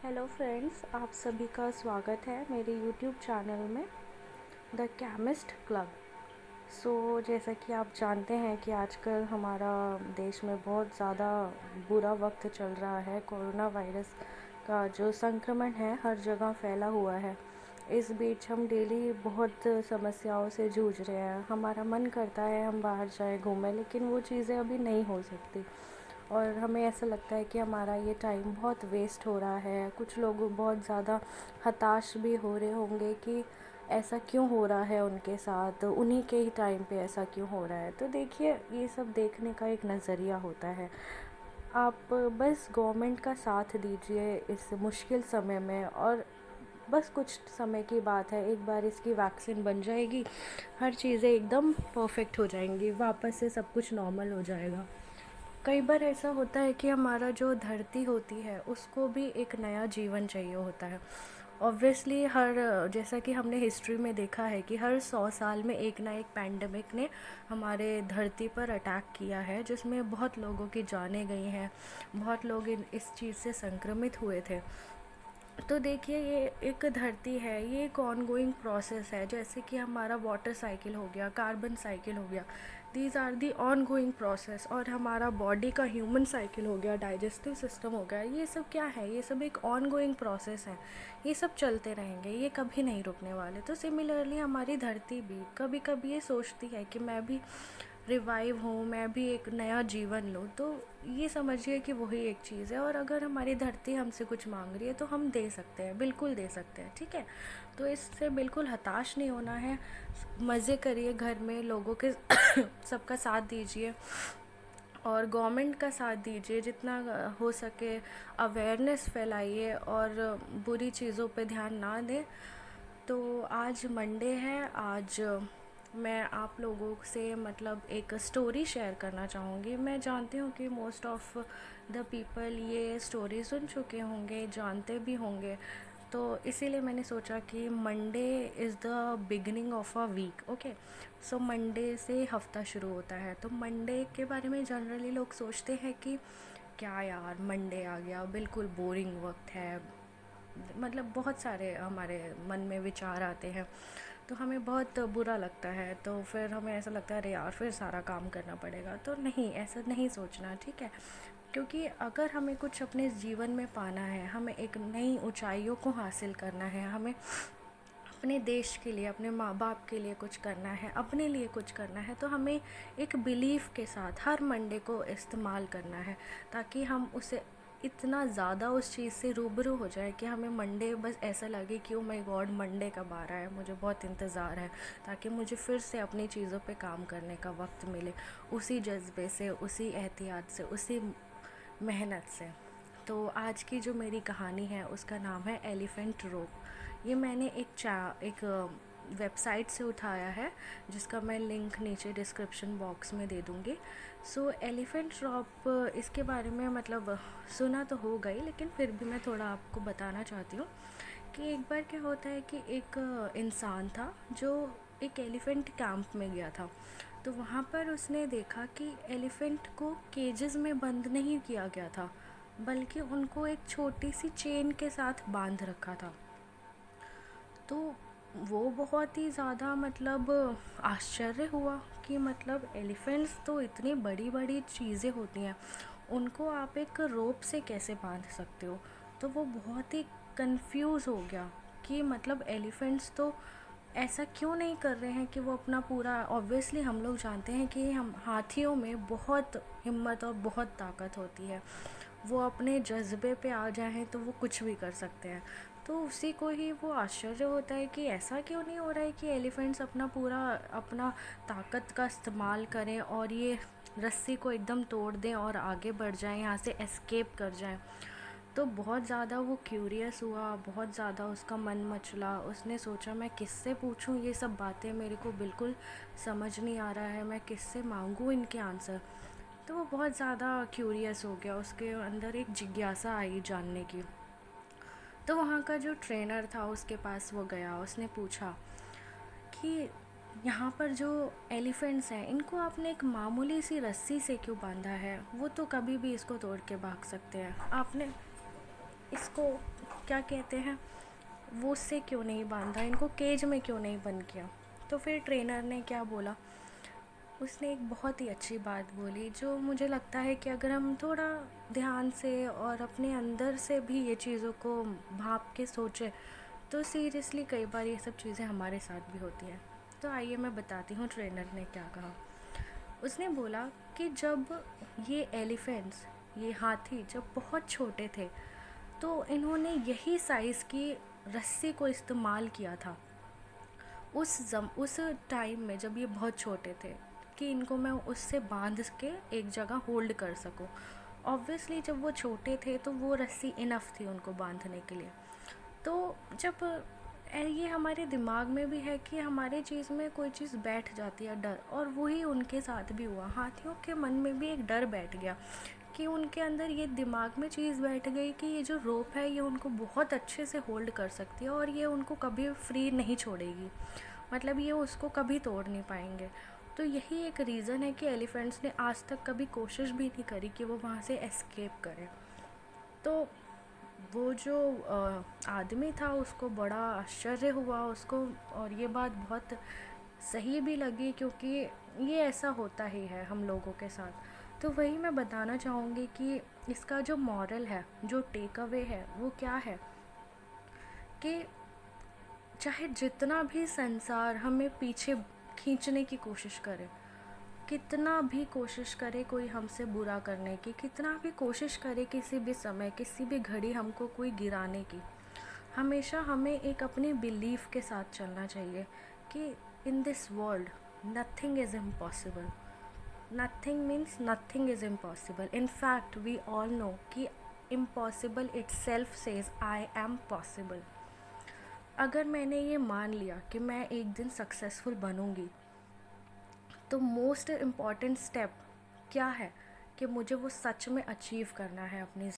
Hello friends, आप सभी का स्वागत है मेरे यूट्यूब चैनल में द केमिस्ट क्लब। जैसा कि आप जानते हैं कि आजकल हमारा देश में बहुत ज़्यादा बुरा वक्त चल रहा है। कोरोना वायरस का जो संक्रमण है हर जगह फैला हुआ है। इस बीच हम डेली बहुत समस्याओं से जूझ रहे हैं। हमारा मन करता है हम बाहर जाएं घूमें, लेकिन वो चीज़ें अभी नहीं हो सकती और हमें ऐसा लगता है कि हमारा ये टाइम बहुत वेस्ट हो रहा है। कुछ लोग बहुत ज़्यादा हताश भी हो रहे होंगे कि ऐसा क्यों हो रहा है उनके साथ, उन्हीं के ही टाइम पे ऐसा क्यों हो रहा है। तो देखिए, ये सब देखने का एक नज़रिया होता है। आप बस गवर्नमेंट का साथ दीजिए इस मुश्किल समय में, और बस कुछ समय की बात है, एक बार इसकी वैक्सीन बन जाएगी, हर चीज़ें एकदम परफेक्ट हो जाएंगी, वापस से सब कुछ नॉर्मल हो जाएगा। कई बार ऐसा होता है कि हमारा जो धरती होती है उसको भी एक नया जीवन चाहिए होता है। ऑब्वियसली जैसा कि हमने हिस्ट्री में देखा है कि हर 100 साल में एक ना एक पैंडमिक ने हमारे धरती पर अटैक किया है, जिसमें बहुत लोगों की जानें गई हैं, बहुत लोग इस चीज़ से संक्रमित हुए थे। तो देखिए, ये एक धरती है, ये एक ऑनगोइंग प्रोसेस है। जैसे कि हमारा वाटर साइकिल हो गया, कार्बन साइकिल हो गया, these are the ongoing process. और हमारा बॉडी का ह्यूमन साइकिल हो गया, डाइजेस्टिव सिस्टम हो गया, ये सब क्या है? ये सब एक ऑनगोइंग प्रोसेस है। ये सब चलते रहेंगे, ये कभी नहीं रुकने वाले। तो सिमिलरली हमारी धरती भी कभी कभी ये सोचती है कि मैं भी रिवाइव हूँ, मैं भी एक नया जीवन लूँ। तो ये समझिए कि वही एक चीज़ है। और अगर हमारी धरती हमसे कुछ मांग रही है तो हम दे सकते हैं, बिल्कुल दे सकते हैं, ठीक है। तो इससे बिल्कुल हताश नहीं होना है। मज़े करिए घर में, लोगों के सबका साथ दीजिए और गवर्नमेंट का साथ दीजिए, जितना हो सके अवेयरनेस फैलाइए और बुरी चीज़ों पे ध्यान ना दें। तो आज मंडे है। आज मैं आप लोगों से मतलब एक स्टोरी शेयर करना चाहूँगी। मैं जानती हूँ कि मोस्ट ऑफ द पीपल ये स्टोरी सुन चुके होंगे, जानते भी होंगे। तो इसीलिए मैंने सोचा कि Monday is the beginning of a week. Okay, so Monday से हफ्ता शुरू होता है। तो मंडे के बारे में जनरली लोग सोचते हैं कि क्या यार, मंडे आ गया, बिल्कुल बोरिंग वक्त है। मतलब बहुत सारे हमारे मन में विचार आते हैं, तो हमें बहुत बुरा लगता है। तो फिर हमें ऐसा लगता है अरे यार, फिर सारा काम करना पड़ेगा। तो नहीं, ऐसा नहीं सोचना, ठीक है। क्योंकि अगर हमें कुछ अपने जीवन में पाना है, हमें एक नई ऊंचाइयों को हासिल करना है, हमें अपने देश के लिए, अपने माँ बाप के लिए कुछ करना है, अपने लिए कुछ करना है, तो हमें एक बिलीफ के साथ हर मंडे को इस्तेमाल करना है, ताकि हम उसे इतना ज़्यादा उस चीज़ से रूबरू हो जाए कि हमें मंडे बस ऐसा लगे कि ओ माय गॉड, मंडे कब आ रहा है, मुझे बहुत इंतज़ार है, ताकि मुझे फिर से अपनी चीज़ों पे काम करने का वक्त मिले, उसी जज्बे से, उसी एहतियात से, उसी मेहनत से। तो आज की जो मेरी कहानी है उसका नाम है एलिफेंट रोप। ये मैंने एक वेबसाइट से उठाया है, जिसका मैं लिंक नीचे डिस्क्रिप्शन बॉक्स में दे दूँगी। एलिफेंट रोप, इसके बारे में मतलब सुना तो हो गई, लेकिन फिर भी मैं थोड़ा आपको बताना चाहती हूँ कि एक बार क्या होता है कि एक इंसान था जो एक एलिफेंट कैंप में गया था। तो वहाँ पर उसने देखा कि एलिफेंट को केजेस में बंद नहीं किया गया था, बल्कि उनको एक छोटी सी चेन के साथ बांध रखा था। तो वो बहुत ही ज़्यादा मतलब आश्चर्य हुआ कि मतलब एलिफेंट्स तो इतनी बड़ी बड़ी चीज़ें होती हैं, उनको आप एक रोप से कैसे बांध सकते हो। तो वो बहुत ही कंफ्यूज हो गया कि मतलब एलिफेंट्स तो ऐसा क्यों नहीं कर रहे हैं कि वो अपना पूरा, ऑब्वियसली हम लोग जानते हैं कि हम हाथियों में बहुत हिम्मत और बहुत ताकत होती है, वो अपने जज्बे पे आ जाएं तो वो कुछ भी कर सकते हैं। तो उसी को ही वो आश्चर्य होता है कि ऐसा क्यों नहीं हो रहा है कि एलिफेंट्स अपना पूरा अपना ताकत का इस्तेमाल करें और ये रस्सी को एकदम तोड़ दें और आगे बढ़ जाएं, यहाँ से एस्केप कर जाएं। तो बहुत ज़्यादा वो क्यूरियस हुआ, बहुत ज़्यादा उसका मन मचला। उसने सोचा मैं किससे पूछूं ये सब बातें, मेरे को बिल्कुल समझ नहीं आ रहा है, मैं किससे मांगूं इनके आंसर। तो वो बहुत ज़्यादा क्यूरियस हो गया, उसके अंदर एक जिज्ञासा आई जानने की। तो वहाँ का जो ट्रेनर था उसके पास वो गया, उसने पूछा कि यहाँ पर जो एलिफेंट्स हैं इनको आपने एक मामूली सी रस्सी से क्यों बांधा है, वो तो कभी भी इसको तोड़ के भाग सकते हैं, आपने इसको क्या कहते हैं, वो उससे क्यों नहीं बांधा, इनको केज में क्यों नहीं बंद किया। तो फिर ट्रेनर ने क्या बोला, उसने एक बहुत ही अच्छी बात बोली जो मुझे लगता है कि अगर हम थोड़ा ध्यान से और अपने अंदर से भी ये चीज़ों को भाप के सोचें तो सीरियसली कई बार ये सब चीज़ें हमारे साथ भी होती हैं। तो आइए मैं बताती हूँ ट्रेनर ने क्या कहा। उसने बोला कि जब ये एलिफेंट्स, ये हाथी जब बहुत छोटे थे तो इन्होंने यही साइज़ की रस्सी को इस्तेमाल किया था उस टाइम में जब ये बहुत छोटे थे, कि इनको मैं उससे बांध के एक जगह होल्ड कर सकूं। ऑब्वियसली जब वो छोटे थे तो वो रस्सी इनफ थी उनको बांधने के लिए। तो जब ये हमारे दिमाग में भी है कि हमारे चीज़ में कोई चीज़ बैठ जाती है, डर, और वही उनके साथ भी हुआ। हाथियों के मन में भी एक डर बैठ गया कि उनके अंदर ये दिमाग में चीज़ बैठ गई कि ये जो रोप है ये उनको बहुत अच्छे से होल्ड कर सकती है और ये उनको कभी फ्री नहीं छोड़ेगी, मतलब ये उसको कभी तोड़ नहीं पाएंगे। तो यही एक रीज़न है कि एलिफेंट्स ने आज तक कभी कोशिश भी नहीं करी कि वो वहाँ से एस्केप करें। तो वो जो आदमी था उसको बड़ा आश्चर्य हुआ उसको, और ये बात बहुत सही भी लगी क्योंकि ये ऐसा होता ही है हम लोगों के साथ। तो वही मैं बताना चाहूँगी कि इसका जो मॉरल है, जो टेक अवे है, वो क्या है कि चाहे जितना भी संसार हमें पीछे खींचने की कोशिश करे, कितना भी कोशिश करे कोई हमसे बुरा करने की, कितना भी कोशिश करे किसी भी समय किसी भी घड़ी हमको कोई गिराने की, हमेशा हमें एक अपनी बिलीफ के साथ चलना चाहिए कि in this world nothing is impossible. Nothing means nothing is impossible. In fact we all know कि impossible itself says I am possible. अगर मैंने ये मान लिया कि मैं एक दिन सक्सेसफुल बनूंगी, तो मोस्ट इम्पॉर्टेंट स्टेप क्या है कि मुझे वो सच में अचीव करना है अपनी